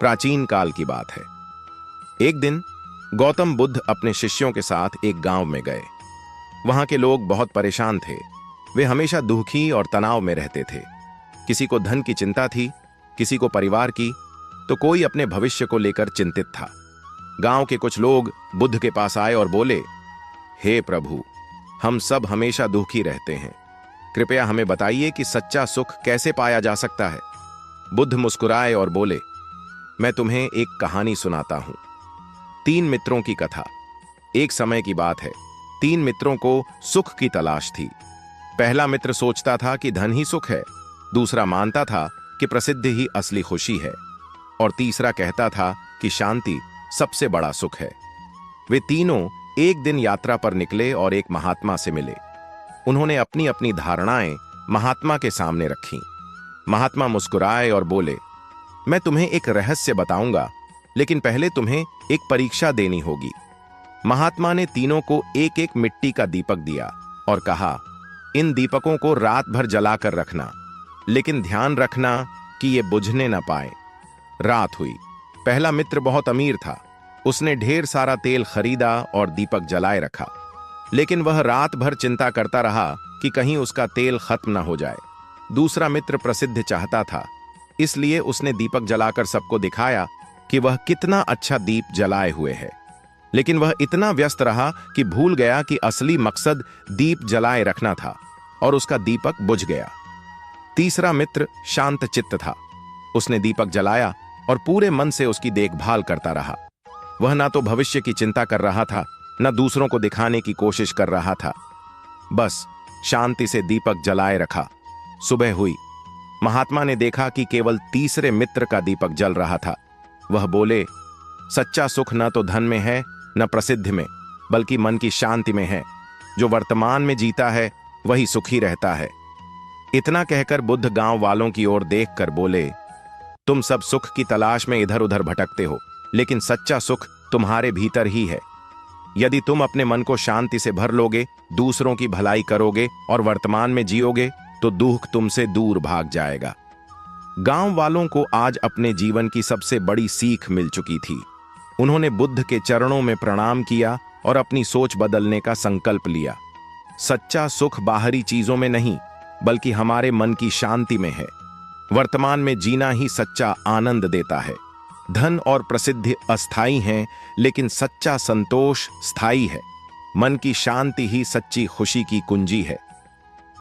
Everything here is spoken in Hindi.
प्राचीन काल की बात है। एक दिन गौतम बुद्ध अपने शिष्यों के साथ एक गांव में गए। वहां के लोग बहुत परेशान थे। वे हमेशा दुखी और तनाव में रहते थे। किसी को धन की चिंता थी, किसी को परिवार की, तो कोई अपने भविष्य को लेकर चिंतित था। गांव के कुछ लोग बुद्ध के पास आए और बोले, हे प्रभु, हम सब हमेशा दुखी रहते हैं। कृपया हमें बताइए कि सच्चा सुख कैसे पाया जा सकता है। बुद्ध मुस्कुराए और बोले, मैं तुम्हें एक कहानी सुनाता हूं। 3 मित्रों की कथा। एक समय की बात है। 3 मित्रों को सुख की तलाश थी। पहला मित्र सोचता था कि धन ही सुख है, दूसरा मानता था कि प्रसिद्धि ही असली खुशी है, और तीसरा कहता था कि शांति सबसे बड़ा सुख है। वे तीनों एक दिन यात्रा पर निकले और एक महात्मा से मिले। उन्होंने अपनी अपनी धारणाएं महात्मा के सामने रखीं। महात्मा मुस्कुराए और बोले, मैं तुम्हें एक रहस्य बताऊंगा, लेकिन पहले तुम्हें एक परीक्षा देनी होगी। महात्मा ने तीनों को एक एक मिट्टी का दीपक दिया और कहा, इन दीपकों को रात भर जलाकर रखना, लेकिन ध्यान रखना कि ये बुझने न पाए। रात हुई। पहला मित्र बहुत अमीर था। उसने ढेर सारा तेल खरीदा और दीपक जलाए रखा, लेकिन वह रात भर चिंता करता रहा कि कहीं उसका तेल खत्म न हो जाए। दूसरा मित्र प्रसिद्ध चाहता था, इसलिए उसने दीपक जलाकर सबको दिखाया कि वह कितना अच्छा दीप जलाए हुए है, लेकिन वह इतना व्यस्त रहा कि भूल गया कि असली मकसद दीप जलाए रखना था, और उसका दीपक बुझ गया। तीसरा मित्र शांत चित्त था। उसने दीपक जलाया और पूरे मन से उसकी देखभाल करता रहा। वह ना तो भविष्य की चिंता कर रहा था, न दूसरों को दिखाने की कोशिश कर रहा था। बस शांति से दीपक जलाए रखा। सुबह हुई। महात्मा ने देखा कि केवल तीसरे मित्र का दीपक जल रहा था। वह बोले, सच्चा सुख न तो धन में है, न प्रसिद्धि में, बल्कि मन की शांति में है। जो वर्तमान में जीता है वही सुखी रहता है। इतना कहकर बुद्ध गांव वालों की ओर देखकर बोले, तुम सब सुख की तलाश में इधर उधर भटकते हो, लेकिन सच्चा सुख तुम्हारे भीतर ही है। यदि तुम अपने मन को शांति से भर लोगे, दूसरों की भलाई करोगे और वर्तमान में जियोगे, तो दुख तुमसे दूर भाग जाएगा। गांव वालों को आज अपने जीवन की सबसे बड़ी सीख मिल चुकी थी। उन्होंने बुद्ध के चरणों में प्रणाम किया और अपनी सोच बदलने का संकल्प लिया। सच्चा सुख बाहरी चीजों में नहीं, बल्कि हमारे मन की शांति में है। वर्तमान में जीना ही सच्चा आनंद देता है। धन और प्रसिद्धि अस्थायी हैं, लेकिन सच्चा संतोष स्थायी है। मन की शांति ही सच्ची खुशी की कुंजी है।